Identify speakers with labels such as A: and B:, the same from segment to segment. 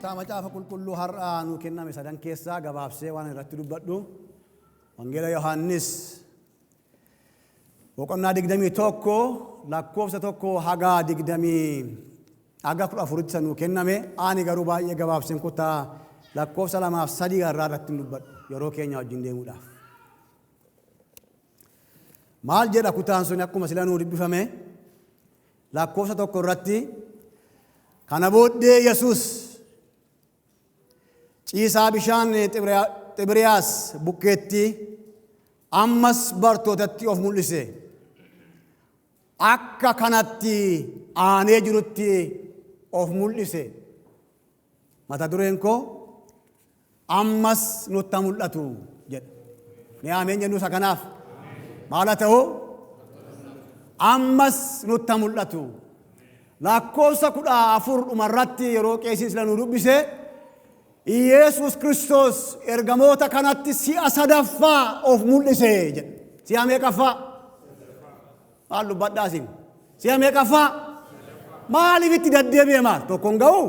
A: kutaa macaafa qulqulluu har'aa nuu kenname sadan keessaa gabaabsee waan irratti dubbadhu wangeela Yohaannis boqonnaa 21 lakkoofsa 1 haga 14 nuu kenname ani garuu baay'ee gabaabseen kutaa lakkoofsa 2 fi 3 irratti dubbadhu yeroo keenya wajjin deemuudhaaf. Maal jedha kutaan sun akkuma sila nuu dubbifame lakkoofsa 1 irratti kana booddee Yesuus ciisaa bishaan Xibriyaas bukkeetti ammas bartootatti of mul'ise. Akka kanatti aanee jirutti of mul'ise. Mata dureen koo ammas nutti mul'atu jedha. Ni ameen jennu isa kanaaf. Maal haa ta'u? Ammas nutti mul'atu. Lakkoofsa 14 dhumarratti yeroo qeesiin sila nu dubbise Yesus Kristos ergamoota kanatti si'a sadaffaa of mul'ise jedha. Si'a meeqaffaa? Maal dubbadhaa isin? Si'a meeqaffaa? Maaliif itti deddeebi'e maal? Tokko hin ga'u?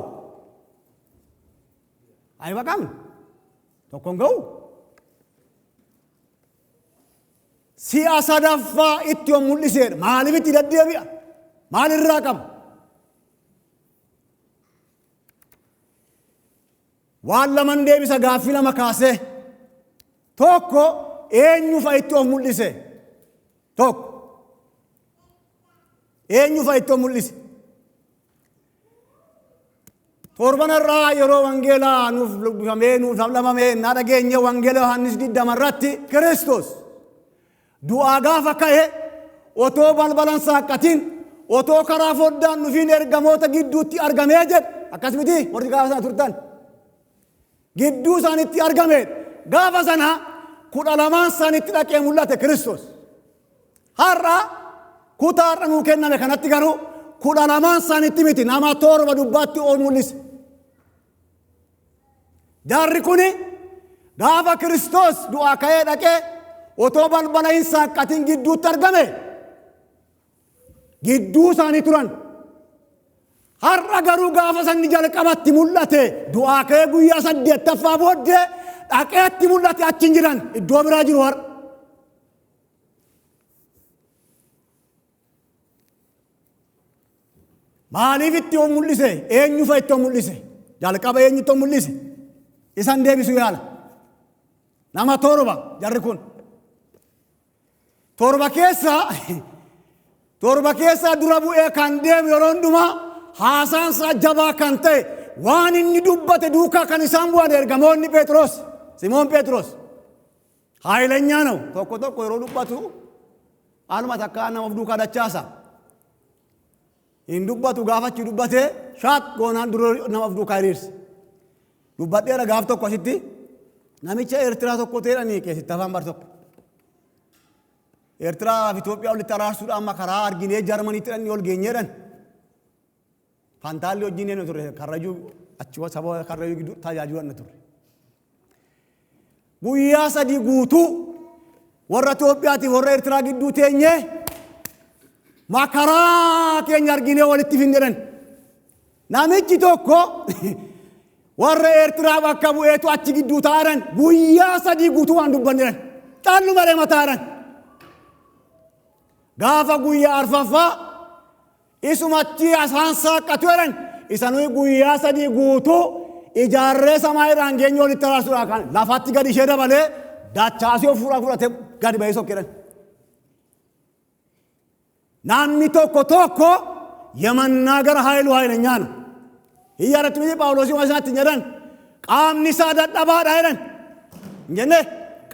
A: Ani baqamne? Tokko hin ga'u? Si'a sadaffaa itti of mul'iseedha. Maaliif itti deddeebi'a? Maal irraa qaba? Waan laman deebisa gaaffii lama kaase. Tokko eenyu fa'a itti of mul'ise? Tokko eenyu fa'a itti of mul'ise? Torban irraa yeroo wangeelaa nuuf dubbifamee nuuf lamlamamee na dhageenye wangeela Yohaannis 20 irratti Kiristoos du'aa gaafa ka'e otoo balbalan saaqqatiin otoo karaa foddaan dhufiin ergamoota gidduutti argamee jedha. Akkas miti warri gaafa sana turtan. Gidduu isaanitti argame gaafa sana 12 isaanitti dhaqee mul'ate Kiristoos. Har'a kutaa har'a nuu kenname kanatti garuu 12 isaanitti miti nama 7 dubbaatti ol mul'ise. Jaarri kuni gaafa Kiristoos du'aa ka'ee dhaqee otoo balbala hin saaqqatin gidduutti argame gidduu isaanii turan. Har'a garuu gaafa sanni jalqabatti mul'ate du'aa ka'ee guyyaa 8ffaa booddee dhaqeetti mul'ate achi hin jiran iddoo biraa jiru har'a. Maaliif itti of mul'ise? Eenyu fa'a itti of mul'ise? Jalqaba eenyutti of mul'ise? Isan deebisu yaala. Nama 7 jarri kun. 7 keessaa dura bu'ee kan deemu yeroo hundumaa haasaan isaa jabaa kan ta'e waan inni dubbate duukaa kan isaan bu'an ergamoonni Phexros, Simoon Phexros. Haayilenyaa na'u tokko yeroo dubbatu anuma takka nama of duukaa dachaasa. Hin dubbatu gaafachi dubbate shaat goonaan dura nama of duukaa hiriirse. Dubbadheera gaaf tokko asitti namicha Eertiraa tokko ta'edhanii keessatti afaan bar tokko. Eertiraa fi Itoophiyaa walitti araarsuudhaan makaraa arginee Jarmaniitti dhannii ol geenyeedhan. Fantaalli wajjin eenyu turre karrajuu achi saba karrajuu gidduu tajaajilan turre. Guyyaa 3 guutuu warra Itoophiyaatiif warra Eertiraa gidduu teenyee makaraa keenya arginee walitti finnedhan. Namichi tokko warra Eertiraa bakka bu'eetu achi gidduu taa'an guyyaa 3 guutuu waan dubbannedhan. Caallu maree mataadhan. Gaafa guyyaa 4ffaa isumatti asaan saaqqatu jedhan isanuu guyyaa 3 guutuu ijaarree samaa irraan geenye walitti araarsuudhaan kan lafatti gadi ishee dabalee dachaasee of fudhatee gadi ba'ee sokkedhan. Namni tokko yamannaa gara haayilenyaa nu. Hiyyarratti miti Phaawulosii waan isaatti jedhan qaamni isaa dadhabaadha jedhan. Jenne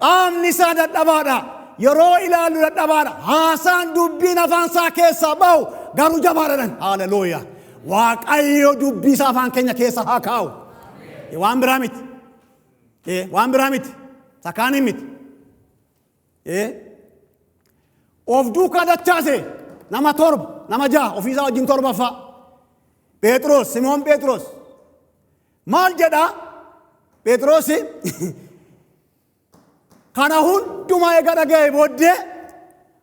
A: qaamni isaa dadhabaadha. Yeroo ilaalu dadhabaadha. Haasaan dubbiin afaan isaa keessaa ba'u garuu jabaadhaan. Haalelooyaa. Waaqayyo dubbii isaa afaan keenya keessa haa kaa'u. Waan biraa miti. Waan biraa miti. Sakaanin miti. Of duukaa dachaase nama 7 nama 6 ofiisaa wajjin 7ffaa. Phexros, Simoon Phexros. Maal jedhaa? Phexrosi kana hundumaa eega dhaga'ee booddee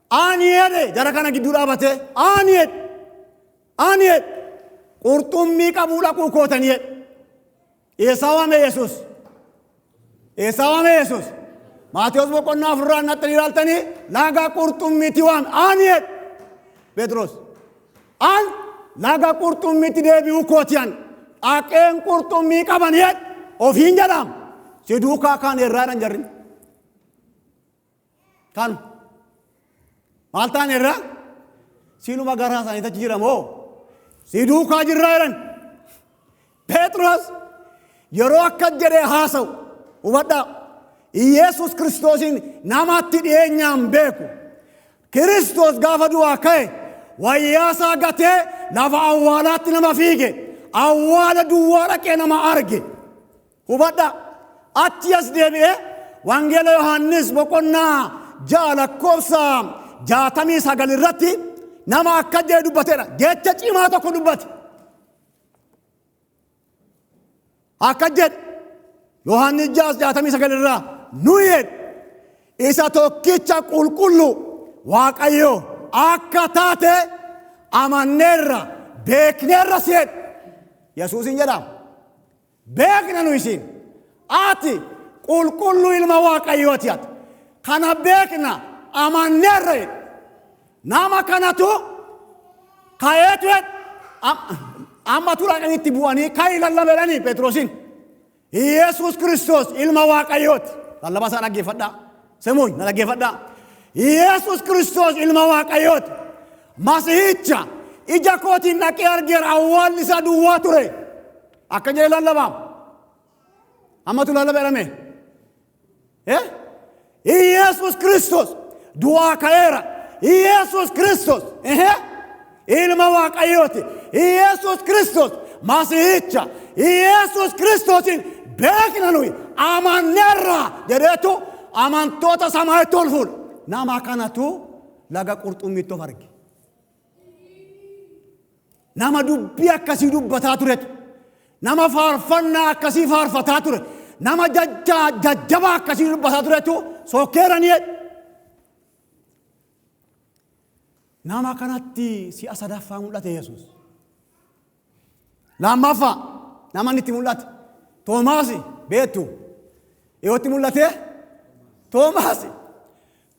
A: ani jedhe jara kana gidduu dhaabatee ani jedhe qurxummii qabuu dhaquu kootanii jedhe Esaawame Yesuus. Esaawame Yesuus. Maatiyos boqonnaa afurraa natti ilaaltanii laga qurxummiitti waan aaniyet. Petros. Aan laga qurxummiitti deebi'uu kootiyaan dhaqeen qurxummii qabaniyet ofiin jedham. Si duukaa kaan irraadhaan jarrin. Kan maal ta'an irraa siinuma garaa isaanii tachi jiramoo si duukaa jirraa jiran. Petros yeroo akka jedhee haasa'u hubadhaa Yesuus Kiristoosin namatti dhiyeenyaan beeku. Kiristoos gaafa du'aa ka'e wayyaasaa gatee lafa awwaalaatti nama fiige awwaala duwwaa dhaqee nama arge. Hubadhaa achi as deebi'ee wangeela Yohaannis boqonnaa 6 lakkoofsa 69 irratti nama akka jedhe dubbateedha. Jecha cimaa tokko dubbate. Akka jedhe Yohaannis 6:69 irraa nuyi isa tokkicha qulqullu Waaqayyo akka taate amanneerra beekneerra seet. Yesuusin jedhama. Beekna nu isin. Ati qulqullu ilma Waaqayyooti ati. Kana beekna amanneerra. Nama kanatu kayeetu amma turaqanitti bu'anii kayi lallabeedhanii Petrosin. Yesuus Kiristoos ilma Waaqayyooti. Lallaba isaa dhaggeeffadhaa. Semuun na dhaggeeffadhaa. Yesuus Kiristoos ilma Waaqayyooti. Masiihicha ija kootiin dhaqee argeera awwaalli isaa duwwaa ture. Akka jedhe lallabaam. Ammatu lallabeedhame. Yesuus Kiristoos du'aa ka'eera. Yesuus Kiristoos ilma Waaqayyooti. Yesuus Kiristoos masiihicha. Yesuus Kiristoosin beekna nuyi amanneerra jedheetu amantoota samaa'itti ol fuudha. Nama kanatu laga qurxummiitti of arge. Nama dubbii akkasii dubbataa turetu. Nama faarfannaa akkasii faarfataa ture. Nama jajjabaa akkasii dubbataa turetu sokkeeranii. Nama kanatti si'a sadaffaa mul'ate Yesuus. Lammaffaa namni itti mul'ate Toomaas beektu yootti mul'ate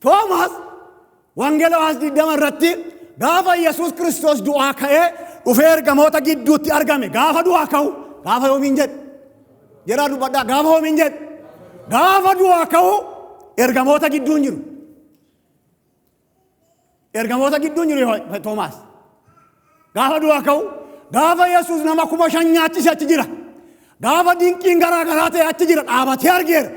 A: Toomaas wangeela Yohaannis 20 irratti gaafa Yesuus Kiristoos du'aa ka'ee dhufee ergamoota gidduutti argame gaafa du'aa ka'u gaafa yoomiin jedhe jedhaa dubbadhaa gaafa yoomiin jedhe gaafa du'aa ka'u ergamoota gidduun jiru. Ergamoota gidduun jiru Toomaas. Gaafa du'aa ka'u gaafa Yesuus nama 5,000 nyaachise achi jira. Gaafa dinqiin garaa garaa ta'e achi jira dhaabatee argeera.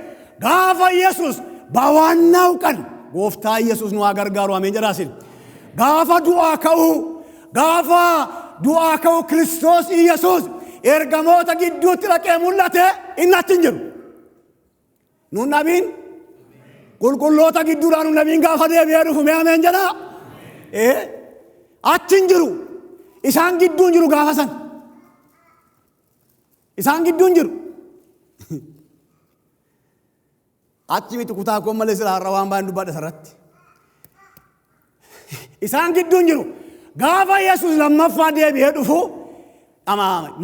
A: Gaafa Yesuus bawaannaa uqan gooftaa Yesuus nu haa gargaaru ameen jedhaasin. Gaafa du'aa ka'u Kiristoos Yesuus ergamoota gidduutti dhaqee mul'ate inni achi hin jiru. Nuun nabiin qulqulloota gidduudhaan nuun nabiin gaafa deebi'ee dhufu mee ameen jedhaa. Achi hin jiru. Isaan gidduun jiru gaafa san. Isaan gidduun jiru. Achi miti kutaa koon malee sila har'a waan baay'een dubbadha sarratti. Isaan gidduun jiru. Gaafa Yesuus lammaffaa deebi'ee dhufu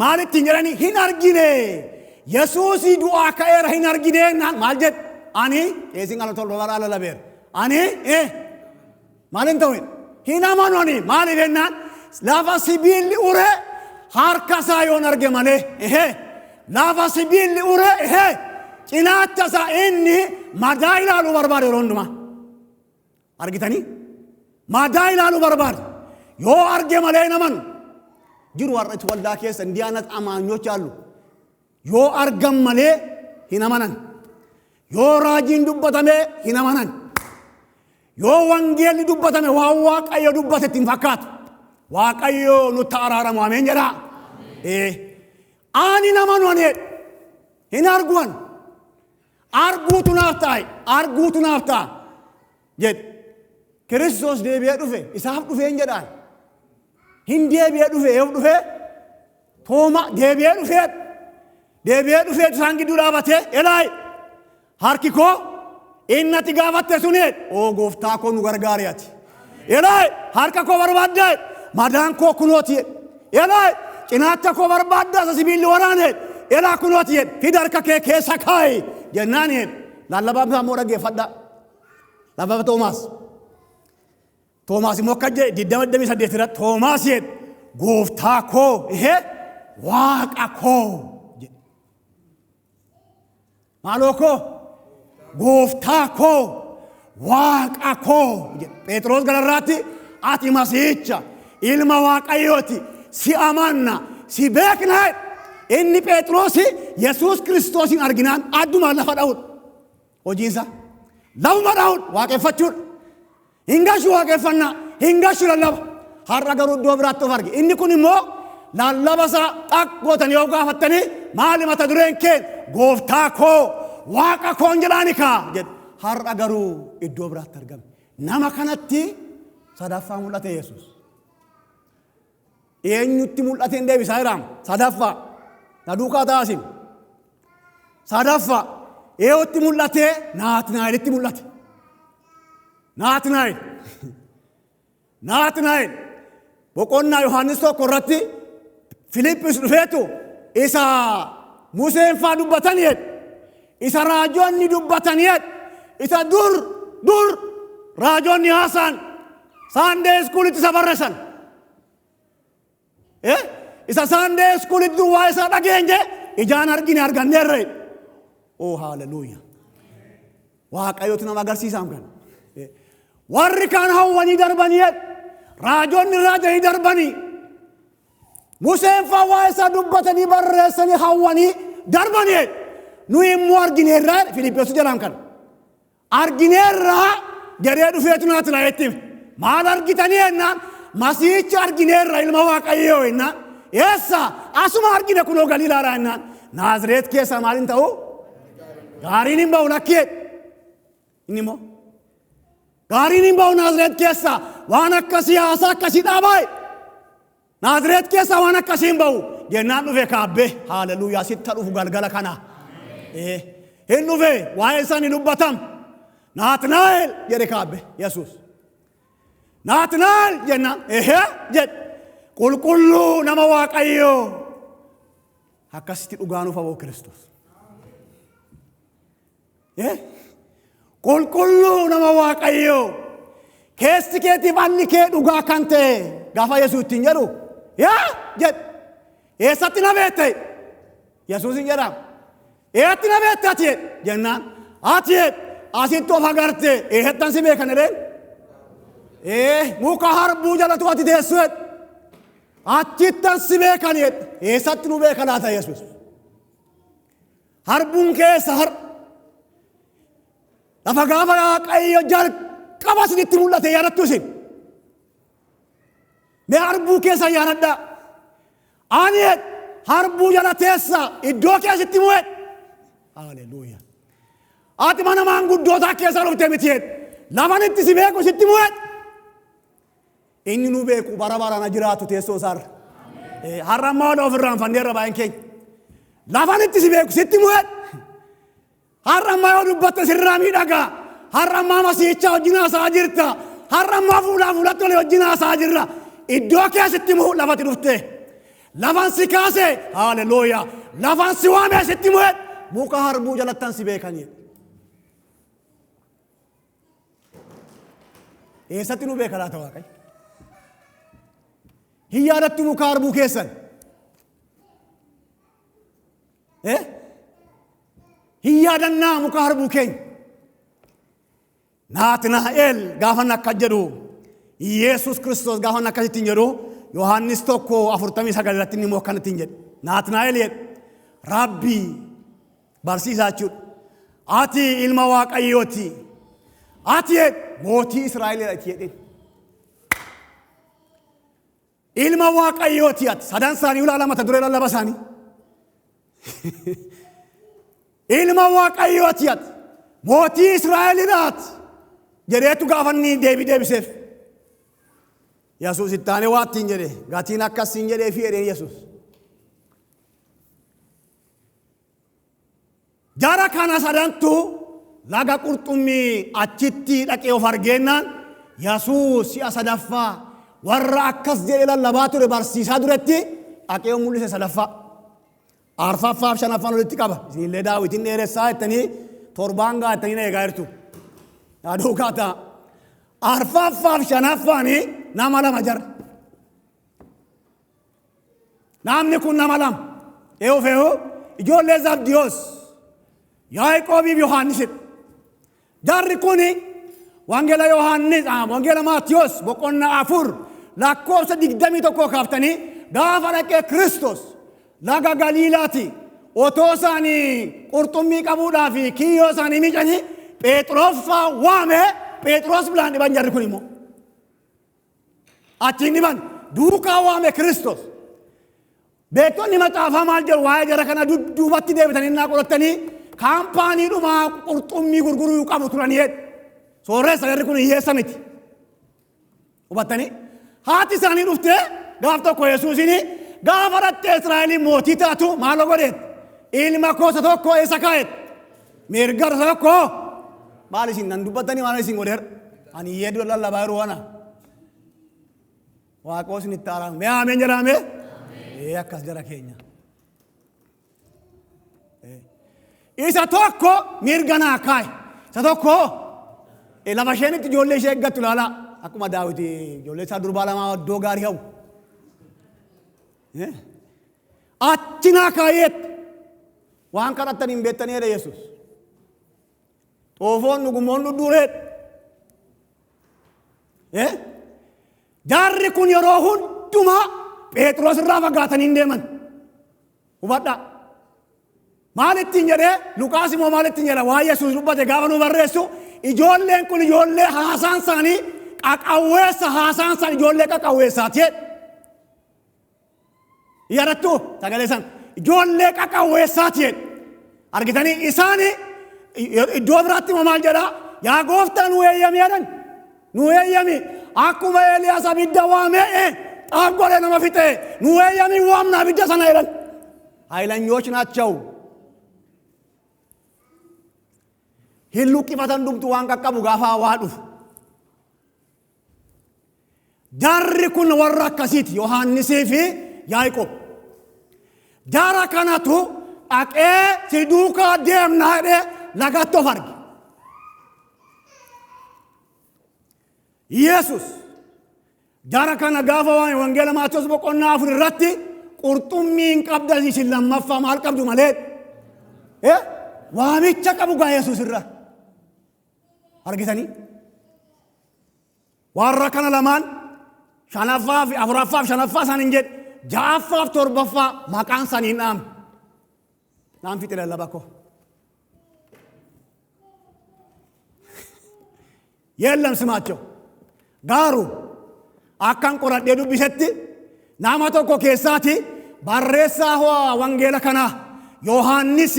A: maalitti hin jedhani hin argine. Yesuusii du'aa ka'eera hin argine maal jedhe ani eesin ala tolba bara ala labeera. Ani maalin ta'u hin amanu ani maaliif jennaan lafa sibiilli ure harka isaa yoon arge malee lafa sibiilli ure cinaacha isaa inni madaa ilaaluu barbaade yeroo hundumaa. Argitanii? Madaa ilaaluu barbaade. Yoo arge malee hin amanu. Jiru warra waldaa keessa indiyaanat amaanyochi allu. Yoo argan malee hin amanan. Yoo raajiin dubbatame hin amanan. Yoo wangeelli dubbatame waan Waaqayyo dubbate ittiin fakkaatu. Waaqayyo nutti araaramu ameen jedhaa. Ani namanu ani hin arguan. Arguutu naaf ta'a jedhe. Kiristoos deebi'ee dhufe isaaf dhufe hin jedhaan. Hin deebi'ee dhufe yoo dhufe Tooma deebi'ee dhufe isaan gidduu dhaabatee elaayi harki koo inni ati gaafatte suni oo gooftaa koo nu gargaari ati. Elaayi harka koo barbaaddaa madaan koo kunooti. Elaayi cinaacha koo barbaaddaa isa sibiilli waraane إلى كنوتي في دارك كي سكاي جناني لا لبابا مورا جفدا لبابا توماس موكاجي دي دمي سديترا توماس غوفتاكو واقاكو مالوكو غوفتاكو واقاكو بطرس غلراتي اتي مسيچا ilma waaqayyooti si amanna si beekna inni Phexrosi Yesuus Kiristoosin arginaan adduma lafa dha'uun hojiinsa lafuma dha'uun waaqeffachuun hingashu waaqeffannaa hingashu lallaba har'a garuu iddoo biraatti of arge inni kun immoo lallabasaa xaqqootan yoo gaafattanii maali mata dureen kee gooftaa koo waaqa koon jedhaani kaa jedhe har'a garuu iddoo biraatti argame nama kanatti sadaffaa mul'ate Yesuus eenyutti mul'ate hin deebisaa jiraam sadaffaa na duukaa taasin sadaffaa eeyotti mul'ate Naatnaa'elitti mul'ate Naatnaa'el boqonnaa Yohaannis tokko irratti Filiiphis dhufeetu isa Museen faa dubbatanii isa raajoonni dubbatanii isa dur raajoonni haasaan Sunday schoolitti isa barreessan isa Sunday schoolitti duwwaa isaa dhageenye ijaan argine arganneerre oh hallelujah waaqayyotu nama agarsiisaa kan warri kaan hawwanii darbanii raajoonni raajanii darbanii Museen faa waa isaa dubbatanii barreessanii hawwanii darbanii nu immoo argineerra Filiiphos jedham kan argineerra jedhee dhufeetu Naatnaa'elitti maal argitanii ennaan masiicha argineerra ilma waaqayyoo ennaan eessa asuma argine kunoo Galiilaadhaa ennaan Naazreet keessa maaliin ta'u gaariin hin ba'u lakkee inni immoo gaariin hin ba'u Naazreet keessa waan akkasii haasaa akkasii dhaabaa'e Naazreet keessa waan akkasii hin ba'u jennaan dhufe kaabbe haalleluuyaa sitta dhufu galgala kana hin dhufe waa'ee isaan hin dubbatam Naatnaa'el jedhe kaabbe Yesuus Naatnaa'el jennaan jedhe qulqulluu nama waaqayyoo akkasitti dhugaanuuf aboo Kiristoos qulqulluu nama waaqayyoo keessi keetiif alli kee dhugaa kan ta'e gaafa Yesuus ittiin jedhu jedhe eessatti na beekte Yesuus hin jedhamu eessatti na beekte ati jennaan ati asitti of agarte eessan si beekan jedheen muka harbuu jalatu ati teessu achittan si beekan eessatti nu beekan haa ta'e Yesuus harbuun keessa lafa gaafa waaqayyo jalqaba isinitti mul'ate yaadattu isin mee harbuu keessa yaadadhaa ani harbuu jala teessa iddoo keessatti mu'e haleluuyaa ati mana maanguddootaa keessa dhufte miti lafanitti si beeku sitti mu'e inni nu beeku bara barana jiraatu teessoo isaarra har'a ammaa wala ofirraan fanneerra baay'een keenya lafanitti si beeku sitti mu'e har'a ammaa yoo dubbatte sirraa miidhagaa har'a ammaa masiicha wajjin haasaa jirta har'a ammaa fuulatti wali wajjin haasaa jirra iddoo keessatti mu'u lafati dhufte lafan si kaase haleluuyaa lafan si waamee sitti mu'e muka harbuu jalattan si beekanii eessatti nu beeka laata waaqayyo hin yaadattu muka harbuu keessan hin yaadannaa muka harbuu keenya Naatnaa'el gaafa akka jedhu Yesuus Kiristoos gaafa akkasittiin jedhu Yohaannis 1:49 irratti inni immoo akkanattiin jedhe Naatnaa'el rabbii barsiisaa jechuudha ati ilma waaqayyooti ati mootii Israa'eliidha jedheen ilma waaqayyooti ati sadan isaanii ulaa lama duree lallaba isaanii ilma waaqayyooti ati mootii Israa'eliidhaati jedheetu gaafa inni deebiseef Yesuus ittaane waattiin jedhe gatiin akkasiin jedhee fi jedheen Yesuus jara kana sadantu laga qurxummii achitti dhaqee of argeennaan Yesuus si'a sadaffaa warra akkas jedhe lallabaa ture barsiisaa duratti dhaqee mul'ise sadaffaa arfaffaaf shanaffaan walitti qaba. Isinillee Daawitiin dheeressaa jettanii torbaan gaattanii na eegaa jirtu. Yaaduu kaataa. Arfaffaaf shanaffaani nama lama jarra. Namni kun nama lama. Eewu ijoollee Zabdiyoos. Yaaqoobii fi Yohaannisidha. Jarri kuni wangeela Yohaannis, wangeela Maatiyos boqonnaa 4 lakkoofsa 21 kaaftanii gaafa dhaqee Kiristoos laga Galiilaati otoo isaanii qurxummii qabuudhaa fi kiyyoo isaanii miicanii Phexroffaa waame Phexros bilaan dhiban jarri kun immoo achiin dhiban duukaa waame Kiristoos. Beektonni maxaafaa maal jedhu waa'ee jara kana duubatti deebitanii naa qorattanii kaampaanii dhumaa qurxummii gurguruu qabu turanii sooressa jarri kun hiyyeessa miti. Hubattanii haati isaanii dhuftee gaaf tokko Yesuusiin gaafa dhattee Israa'eliin mootii taatu maal godheet ilma koosa tokko eessa kaa'et mirga tokko maal isin nan dubbattanii maal isin godheer ani hiyyee lallabaa yeroo wana waaqoo isin itti araame mee ameen jedhame akkas jara keenya. Isa tokko mirga naa kaa'e isa tokko lafa isheenitti ijoollee ishee eeggattu ilaalaa akkuma Daawit ijoollee isaa durbaa lamaa iddoo gaarii hawwu. Achi naa kaa'eet waan kadhattan hin beektaniidha Yesuus. Xoofoon dhugummoon dhudhuureedha. Jarri kun yeroo hundumaa Phexros irraa fagaatanii hin deeman. Hubadhaa. Maalittiin jedhee Luqaas immoo maalittiin jedha waa Yesuus dubbate gaafa nu barreessu ijoolleen kun ijoollee haasaan isaanii qaqawweessa haasaan isaanii ijoollee qaqawweessaati. Yaadattuu sagalee san ijoollee qaqawweessaati. Argitanii isaanii iddoo biraatti immoo maal jedhaa yaa gooftaa nu eeyyami jedhan nu eeyyami akkuma Eeliyaas abidda waamee xaaf godhee nama fixee nu eeyyami waamna abidda sana jedhan. Haylanyoች ናቸው. Hilluqqifatan dhumtu waan qaqqabu gaafa waa dhufu. Jarri kun warra akkasiiti Yohaannisii fi Yaaqoob. Jara kanatu dhaqee si duukaa deemnaa jedhee lagatti of arge. Yesus jara kana gaafa waan wangeela Maatiyos boqonnaa 4 irratti qurxummii hin qabdan isin lammaffaa maal qabdu malee waamicha qabu gaa Yesuus irraa. Argitanii warra kana lamaan shanaffaa fi afuraffaa fi shanaffaa isaan hin jedhe ja'affaa fi torbaffaa maqaan isaanii hin dhaamne. Naan fixe lallaba koo. Yeellam simaachoo gaaru akkan qoradhee dubbisetti nama tokko keessaati barreessaa wangeela kanaa Yohaannis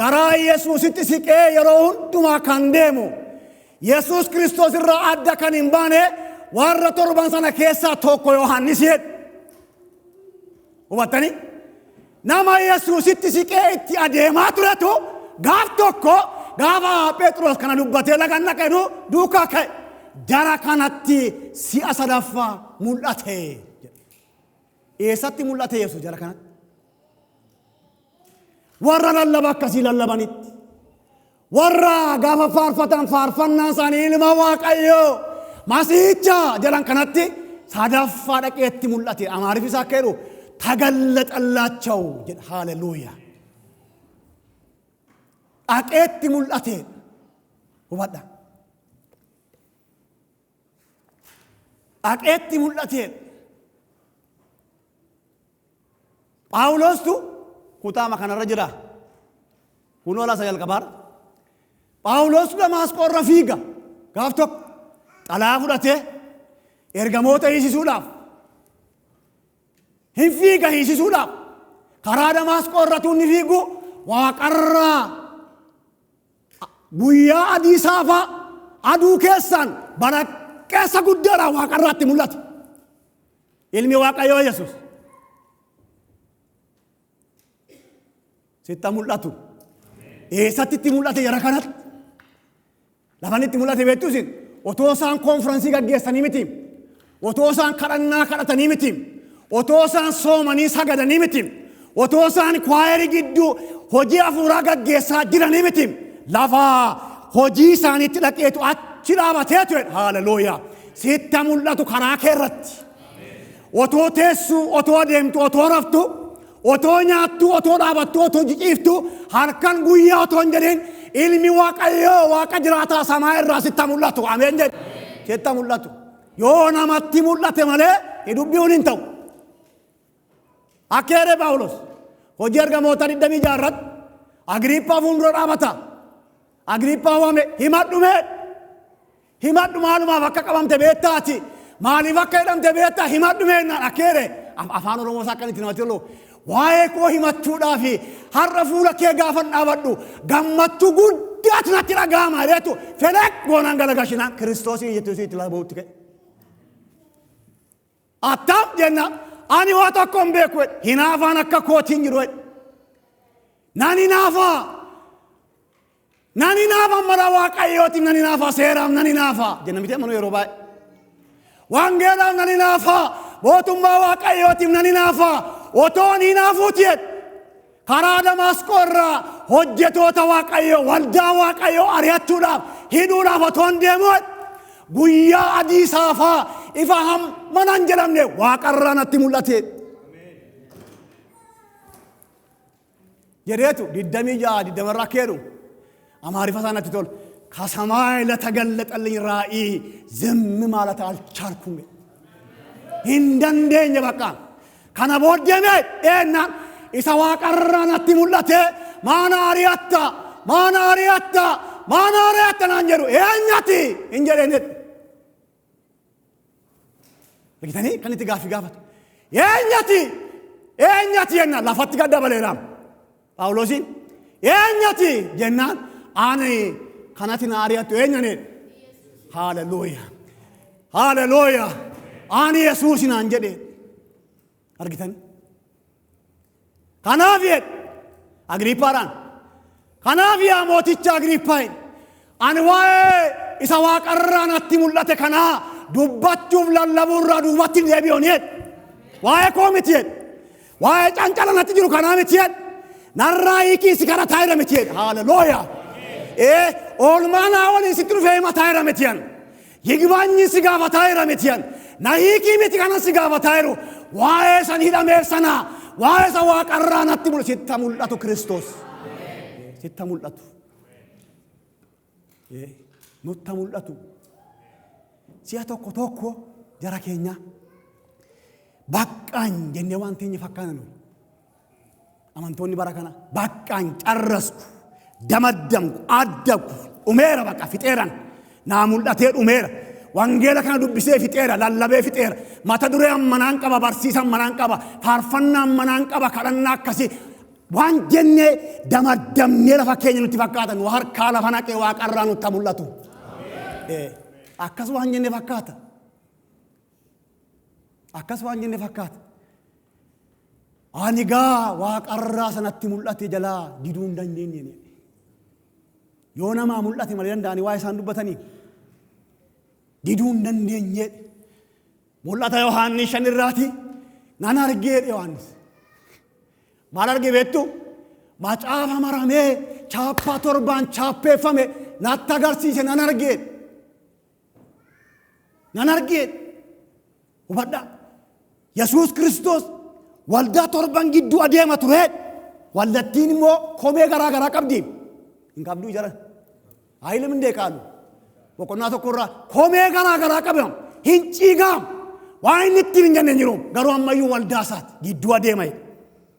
A: garaa Yesuusitti siqee yeroo hundumaa kan deemu Yesuus Kiristoos irraa adda kan hin baane warra torban sana keessaa tokko Yohaannis jedhe. Hubattanii nama Yesuusitti siqee itti adeemaa turetu gaaf tokko gaafa Phexros kana dubbatee lagan naqeenu duukaa ka'e jara kanatti si'a sadaffaa mul'ate. Eessatti mul'ate Yesuus jara kanatti? Warra lallaba akkasii lallabanitti warra gaafa faarfatan faarfannaan isaanii ilma Waaqayyoo Masiicha jedhan kanatti sadaffaa dhaqeetti mul'ate. Amaariif isaa akka jedhu tagallaxallaachau jedha. Haalleluuyaa. Dhaqeetti mul'ate. Hubadha. Dhaqeetti mul'ate. Phaawulostu kutaama kanarra jira. Kunoo laasa jalqabaar. Phaawulos Damaasqoo irra fiiga. Gaaf tokko xalaa fudhatee ergamoota hiisisuudhaaf hin fiiga hiisisuudhaaf karaa Damaasqoo irratti inni fiigu waaqarraa guyyaa adii saafaa aduu keessaan balaqqeessa guddaadhaan waaqarraatti mul'ate. Ilmi Waaqayyoo Yesuus. Sitta mul'atu. Eessatti itti mul'ate jara kanatti? Lafan itti mul'ate beektuusin otoo isaan konfiraansii gaggeessanii miti. Otoo isaan kadhannaa kadhatanii miti. Otoo isaan soomanii sagadanii miti. وتوسان كواير جدو هجي أفورا جيسا جراني متيم لافا هجي ساني تلاقيتو أتشلا باتيتو هاللويا سيتا ملاتو كراكيرت وتو تيسو وتو ديمتو وتو رفتو وتو نياتو وتو دابتو وتو جيفتو هاركان غويا وتو نجرين علمي واقعيو واقع جراتا سماير راسيتا ملاتو آمين جد سيتا ملاتو يونا ماتي ملاتي مالي يدوبيون انتو أكيري باولوس هجير موتاني دمي جارت أغريبا فونرو رابطا أغريبا وامي همات معلومة فكا قبام تبيتاتي مالي فكا يدام تبيتا همات دمينا أكيري أفانو رمو ساكني تنواتي الله وايكو همات چودا في حرفولا كي غافن آبادو غمتو قداتنا تلا غاما ريتو فلك غونان غلغاشنا كريستوسي يتوسي تلا بوتك أتام جنة أني واتاكم بيكوت هنافا نكا كوتين جروت ناني نافا مرا واقعيوتي ناني نافا سيرام ناني نافا جنة ميتي منو يروباي وانجيرام ناني نافا بوتم با واقعيوتي ناني نافا وتوني نافوتيت كرا دماسكورا هجتو تواقعيو والدا واقعيو أرياتو داب هيدو نافتون ديموت بويا أدي سافا إفهم من أنجلم نه واقرنا تمولته جريتو ددمي جا ددم راكيرو أماري فسانة تقول كسماء لا تجلت اللي رأي زم مالت الشاركم هندن دين بكان كنا بود جمع إننا إذا واقرنا تمولته ما نارياتا نانجرو إنياتي إنجرينت لكن كان يتقافي قافت إنياتي أنا لا فتك دبل إرام باولوسين إنياتي جنان أنا كانت نارياتو إنياني هاللويا أنا يسوع نانجري أرجتني كنافيت أغريباران كنافيا موتيتش أغريباين أنواع إذا واقرنا تمولته كنا دبتشوف للبورا دوبتين دبيونيت واي كوميتيت واي أنكلا نتجرو كنا ميتيت نرايكي سكرا تايرا ميتيت هاللويا أولمانا أولين سترو فيما تايرا ميتيان يجباني سكافا تايرا ميتيان نايكي ميتيانا سكافا تايرو واي سنهيدا ميرسنا واي سواقرنا تمول ستمولاتو كريستوس ستمولاتو نتمولاتو سياتو كوتوكو جرا كينيا باقان جنة وانتيني فكانو أمانتوني باراكانا باقان أرسكو دمدم أدب أميرا باقا فتيران نامولاتير أميرا وانجيلا كان دبسي فتيرا لالبي فتيرا ما تدري منانكبا برسيسا منانكبا فارفنا منانكبا كرنا كسي وان جنة دمدم نيلا فكيني نتفكاتا وهر كالا فناكي واقرانو تمولاتو أكاس وان جنة فكاتا أكاس وان جنة فكاتا أنيغا واقرا سنتي مولاتي جلا ديدون دنجيني يونا ما مولاتي مالين داني واي ساندوبتاني ديدون دنجيني مولاتا يوحاني شنيراتي نانا رجيت يوحانس مالارجي بيتو ما چافا مرامي چاپا توربان چاپے فمي ناتا غرسيسي نانا رجيت وبدا يسوع كريستوس والدا توربان جدو أديما تريد والدتين مو كومي غرا قبدين إن قبدو جرا هاي لمن ده قالوا وكنا تقرا كومي غرا قبهم هنچيغام واين نتين جنن يروم غرو أما يو والدا سات جدو أديما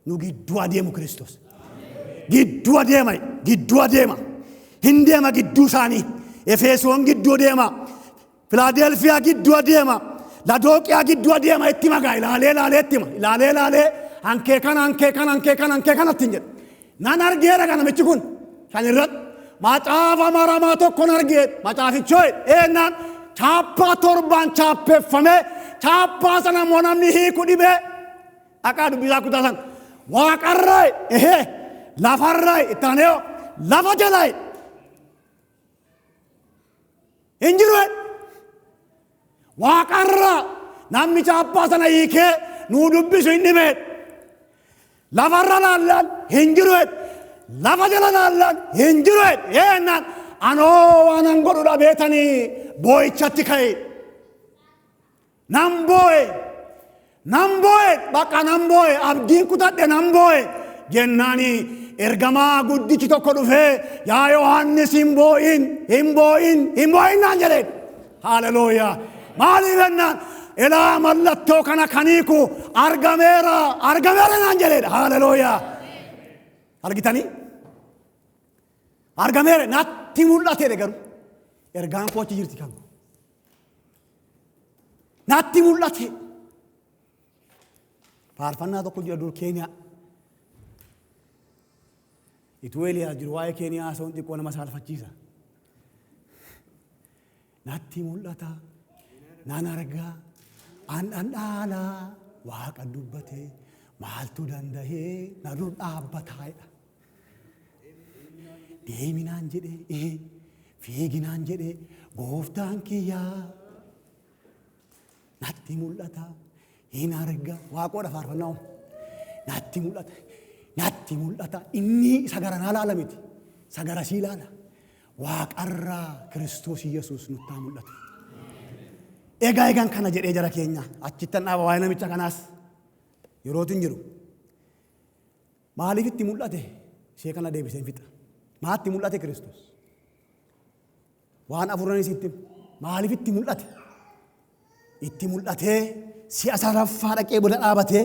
A: نو جدو أديما كريستوس جدو أديما هنديما جدو ساني إفسوم جدو أديما فيلادلفيا جدو أديما لا دوك يا جدو أديما إتما غاي لا إتما لا أنكي كان تنجد نانارجيرا كان متشكون كان الرد ما تعرف ما تكون أرجيت ما تعرف شوي نان chappa torban chappeffame chappasana monamni hiikudibe akadu bisa kutasan waaqarray lafarray itaneo lafa jalay injiru waaqarra namni chappasana hiike nu dubbisu innime lafarra laallaan hin jiru lafa jala laallaan hin jiru yennaan anoo waanan godhu dhabeetanii boo'ichatti ka'e nan boo'e bakka nan boo'e abdiin kutadhe nan boo'e jennaani ergamaa guddichi tokko dhufee yaa Yohaannis hin boo'in naan jedheen. Haleluuyaa. Maaliif jennaan ilaa mallattoo kana kaniiku argameera naan jedheen. Haleluuyaa. Argitanii? Argameera natti mul'ate garuu ergaan koochi jirti kan natti mul'ate. Faarfannaa tokko jira dur Keeniyaa. Ituu Eeliyaas jiru waa'ee Keeniyaa haasa'uun xiqqoo nama saalfachiisa. Natti mul'ata nan argaa an dhandhaalaa Waaqa dubbate maaltu danda'ee na dur dhaabbataa'edha. Deeminaan jedhee fiiginaan jedhee gooftaan kiyyaa natti mul'ata hin arga Waaqoodha faarfannaa natti mul'ata inni sagaranaa laala miti sagara sii laala Waaqarraa Kiristoos Yesuus nutti mul'atu. Egaan kana jedhee jara keenya achittan dhaaba waa'ee namicha kanaas yerootiin jiru maaliif itti mul'ate ishee kana deebiseen fixa. Maatti mul'ate Kiristoos waan afuranis itti maaliif itti mul'ate itti mul'atee si'a sadaffaa dhaqee booda dhaabatee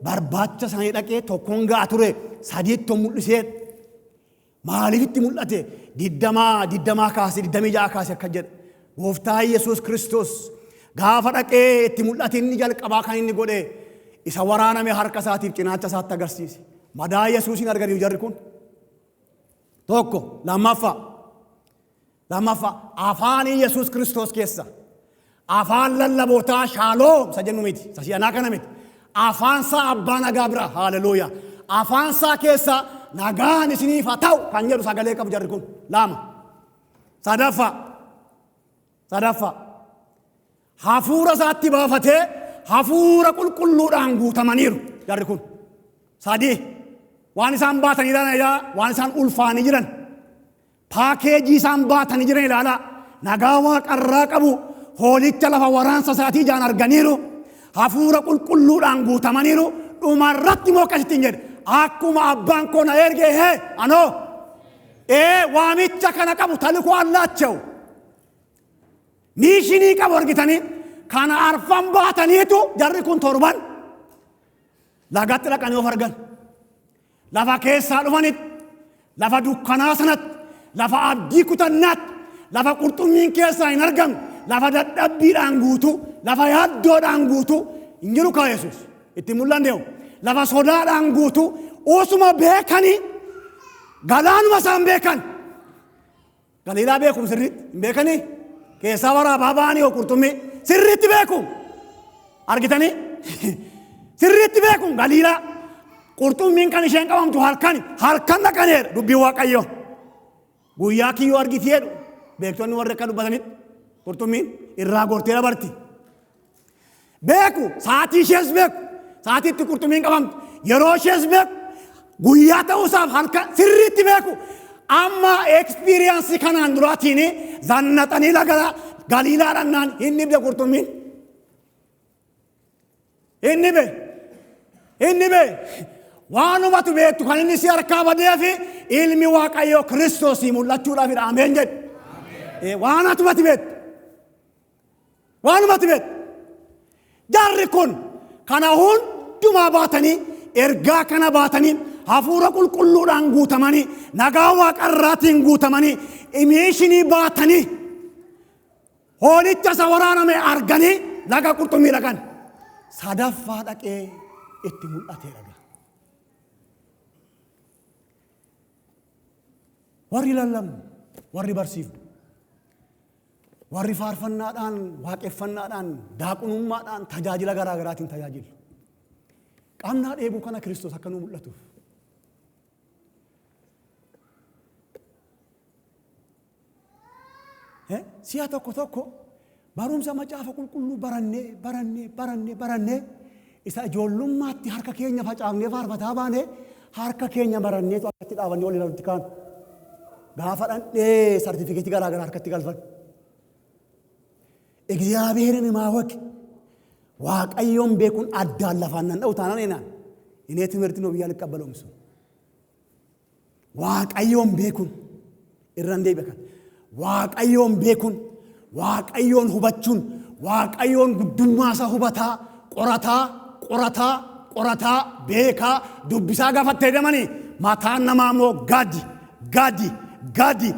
A: barbaacha isaanii dhaqee tokkoon ga'a ture sadiitti mul'isee maaliif itti mul'ate digdamaa kaase 26 kaase akka jedhe gooftaa Yesuus Kiristoos gaafa dhaqee itti mul'ate inni jalqabaa kan inni godhe isa waraaname harka isaatiif cinaacha isaatti agarsiise madaa Yesuusin arganiif jarri kun. Tokko lammaffaa afaan Yesuus Kiristoos keessa afaan lallabootaa shaaloom isa jennu miti isa si'anaa kana miti afaan isaa abbaa nagaa bira haleluuyaa afaan isaa keessa nagaan isiniif haa ta'u kan jedhu sagalee qabu jarri kun lama. Sadaffaa hafuura isaatti baafatee hafuura qulqulluudhaan guutamaniiru jarri kun. Sadii waan isaan baatanii jiran waan isaan ulfaanii jiran paakeejii isaan baatanii jiran ilaalaa nagaa Waaqarraa qabu hoolicha lafa waraansa isaatii ijaan arganiiru hafuura qulqulluudhaan guutamaniiru dhumarratti immoo akkasitti jedhe akkuma abbaan koo na ergee anoo waamicha kana qabu talikoo allaachaa'u miishinii qabu argitanii kana arfan baataniitu jarri kun torban lagatti dhaqanii of argan. Lafa keessaa dhufanitti lafa dukkanaa sanatti lafa abdii kutannaatti lafa qurxummiin keessaa hin argamne lafa dadhabbiidhaan guutu lafa yaaddoodhaan guutu hin jiru kaa Yesuus itti mul'andeewu lafa sodaadhaan guutu osuma beekanii galaanuma isaan beekan Galiilaa beekum sirriitti hin beekanii keessaa waraabaa ba'anii yoo qurxummii sirriitti beekum argitanii sirriitti beekum Galiilaa. Qurxummiin kan isheen qabamtu halkan dhaqaneera dubbii Waaqayyo guyyaa kiyyoo argiti jedhu beektonni warri akka dubbatanitti qurxummiin irraa gortee dabarti beeku sa'aatii ishees beeku sa'aatiitti qurxummiin qabamtu yeroo ishees beeku guyyaa ta'uusaaf halkan sirriitti beeku amma ekspiriyaansii kanaan duraatiin zannaxanii laga Galiilaa dhannaan hin dhibde qurxummiin inni bee waanumatu beektu kan inni si harkaa badee fi ilmi Waaqayyoo Kiristoosii mul'achuudhaafidha ameen jedhe. Waanumatu beektu jarri kun kana hundumaa baatanii ergaa kana baatanii hafuura qulqulluudhaan guutamanii nagaa Waaqarraatiin guutamanii miishinii baatanii hoolicha isa waraaname arganii laga qurxummii dhaqan sadaffaa dhaqee itti mul'ateera. Warri lallabnu, warri barsiifnu, warri faarfannaadhaan, waaqeffannaadhaan, daaqunummaadhaan tajaajila garaa garaatiin tajaajilu. Qaamnaa dheebuu kana Kiristoos akka nu mul'atuuf. Si'a tokko barumsa macaafa qulqulluu barannee isa ijoollummaatti harka keenya facaafnee faarfataa baane harka keenya marannee tokkotti dhaabannee ol ilaalutti kaan gaafa dhandhee sartifikeetii garaa garaa harkatti galfan እግዚአብሔርን ማወቅ waaqayyoon beekuun addaan lafaan nan dha'u taanaan eenaan inee timirti ነው ብዬ አልቀበለውም እሱ waaqayyoon beekuun irraan deebi'an waaqayyoon beekuun waaqayyoon hubachuun waaqayyoon guddummaa isaa hubataa qorataa beekaa dubbisaa gaafattee deemanii mataan namaa moo gadi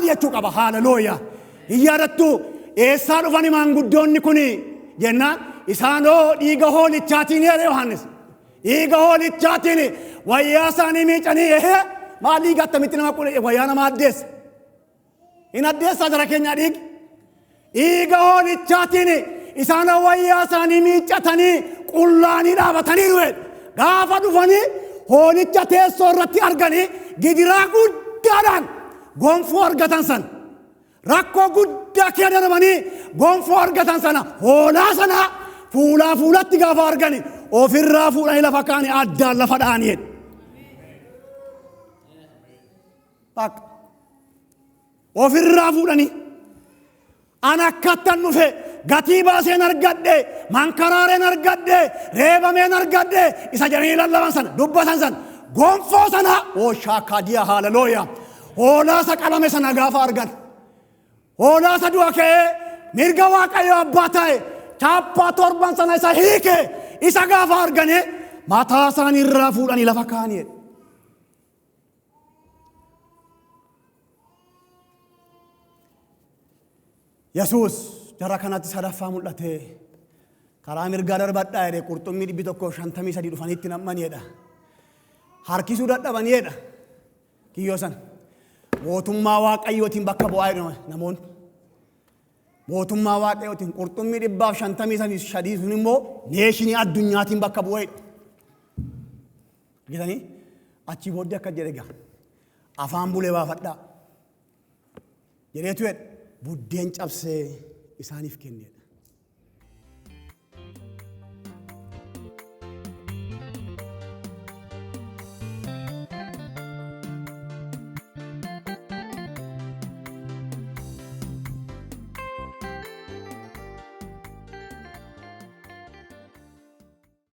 A: jechuu qaba haalelooyaa iyyaadhattu eessaa dhufani maanguddoonni kuni jennaan isaanoo dhiiga hoolichaatiin jedhe Yohaannis dhiiga hoolichaatiin wayyaa isaanii miicanii maal dhiiga attamitti nama wayyaa nama addeessa hin addeessaa jara keenya dhiiga hoolichaatiin isaanoo wayyaa isaanii miicatanii qullaanii dhaabatanii dhufe gaafa dhufanii hoolicha teessoo irratti arganii gidiraa guddaadhaan gonfoo argatan san rakkoo guddaa keessa darbanii gonfoo argatan sana hoolaa sana fuulatti gaafa argani ofirraa fuudhanii lafa kaanii addaan lafa dha'anii ofirraa fuudhanii ana akkattan dhufe gatii baaseen argadhe mankaraareen argadhe reebameen argadhe isa jedhanii lallaban sana dubbatan sana gonfoo sana shaakadiya haalelooyaa hoolaa isa qalame sana gaafa argan hoolaa isa du'a ka'ee mirga waaqayyo abbaa ta'e chaappaa torban sana isa hiike isa gaafa argane mataa isaanii irraa fuudhanii lafa kaa'anii Yesuus jara kanatti sadaffaa mul'ate karaa mirgaa darbadhaa jedhe qurxummii 153 dhufanitti nam'aniidha harkisuu dadhabaniidha kiyyoo sana mootummaa waaqayyootiin bakka bu'aa jedhama namoonni mootummaa waaqayyootiin qurxummii 153 sun immoo neeshinii addunyaatiin bakka bu'ee gitanii achi booddee akka jedhe gaa afaan bulee baafadhaa jedheetu jedhe buddeen cabsee isaaniif kenneedha